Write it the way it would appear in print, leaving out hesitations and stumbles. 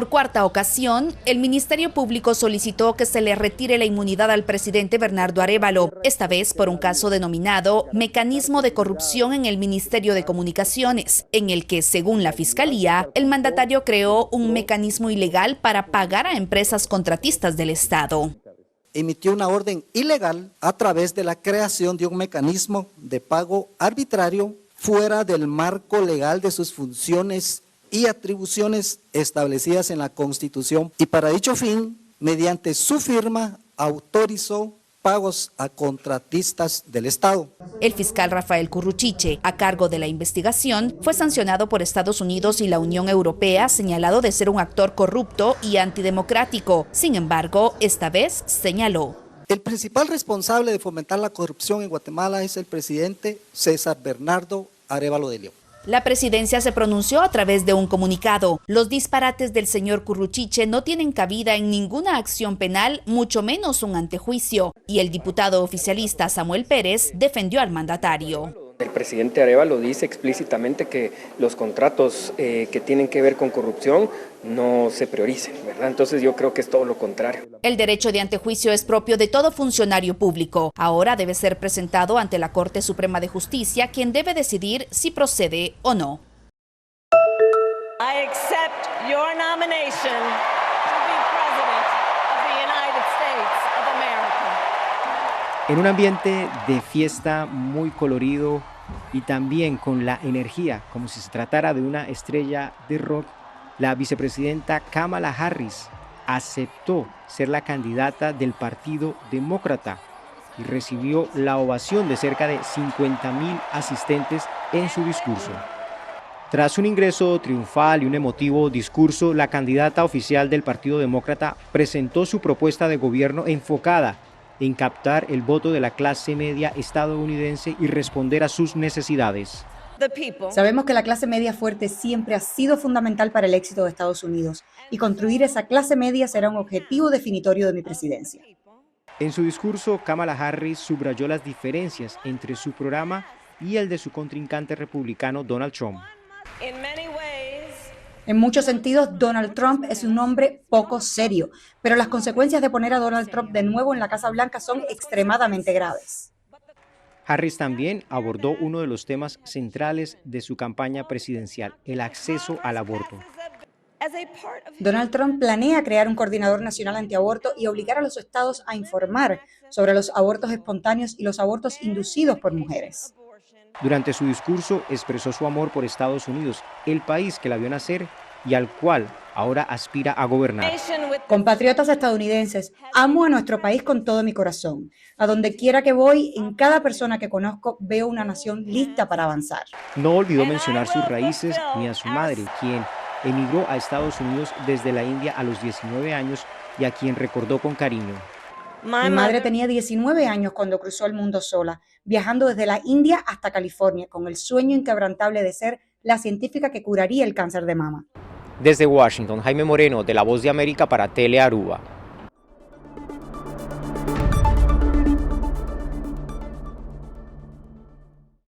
Por cuarta ocasión, el Ministerio Público solicitó que se le retire la inmunidad al presidente Bernardo Arévalo, esta vez por un caso denominado Mecanismo de Corrupción en el Ministerio de Comunicaciones, en el que, según la Fiscalía, el mandatario creó un mecanismo ilegal para pagar a empresas contratistas del Estado. Emitió una orden ilegal a través de la creación de un mecanismo de pago arbitrario fuera del marco legal de sus funciones y atribuciones establecidas en la Constitución, y para dicho fin, mediante su firma, autorizó pagos a contratistas del Estado. El fiscal Rafael Curruchiche, a cargo de la investigación, fue sancionado por Estados Unidos y la Unión Europea, señalado de ser un actor corrupto y antidemocrático. Sin embargo, esta vez señaló: el principal responsable de fomentar la corrupción en Guatemala es el presidente César Bernardo Arévalo de León. La presidencia se pronunció a través de un comunicado. Los disparates del señor Curruchiche no tienen cabida en ninguna acción penal, mucho menos un antejuicio. Y el diputado oficialista Samuel Pérez defendió al mandatario. El presidente Arévalo dice explícitamente que los contratos que tienen que ver con corrupción no se prioricen, ¿verdad? Entonces yo creo que es todo lo contrario. El derecho de antejuicio es propio de todo funcionario público. Ahora debe ser presentado ante la Corte Suprema de Justicia, quien debe decidir si procede o no. I accept your nomination to be President of the United States of America. En un ambiente de fiesta muy colorido y también con la energía, como si se tratara de una estrella de rock, la vicepresidenta Kamala Harris aceptó ser la candidata del Partido Demócrata y recibió la ovación de cerca de 50,000 asistentes en su discurso. Tras un ingreso triunfal y un emotivo discurso, la candidata oficial del Partido Demócrata presentó su propuesta de gobierno enfocada en captar el voto de la clase media estadounidense y responder a sus necesidades. Sabemos que la clase media fuerte siempre ha sido fundamental para el éxito de Estados Unidos, y construir esa clase media será un objetivo definitorio de mi presidencia. En su discurso, Kamala Harris subrayó las diferencias entre su programa y el de su contrincante republicano Donald Trump. En muchos sentidos, Donald Trump es un hombre poco serio, pero las consecuencias de poner a Donald Trump de nuevo en la Casa Blanca son extremadamente graves. Harris también abordó uno de los temas centrales de su campaña presidencial, el acceso al aborto. Donald Trump planea crear un coordinador nacional antiaborto y obligar a los estados a informar sobre los abortos espontáneos y los abortos inducidos por mujeres. Durante su discurso expresó su amor por Estados Unidos, el país que la vio nacer y al cual ahora aspira a gobernar. Compatriotas estadounidenses, amo a nuestro país con todo mi corazón. A donde quiera que voy, en cada persona que conozco, veo una nación lista para avanzar. No olvidó mencionar sus raíces ni a su madre, quien emigró a Estados Unidos desde la India a los 19 años y a quien recordó con cariño. Mi madre tenía 19 años cuando cruzó el mundo sola, viajando desde la India hasta California, con el sueño inquebrantable de ser la científica que curaría el cáncer de mama. Desde Washington, Jaime Moreno, de La Voz de América para Tele Aruba.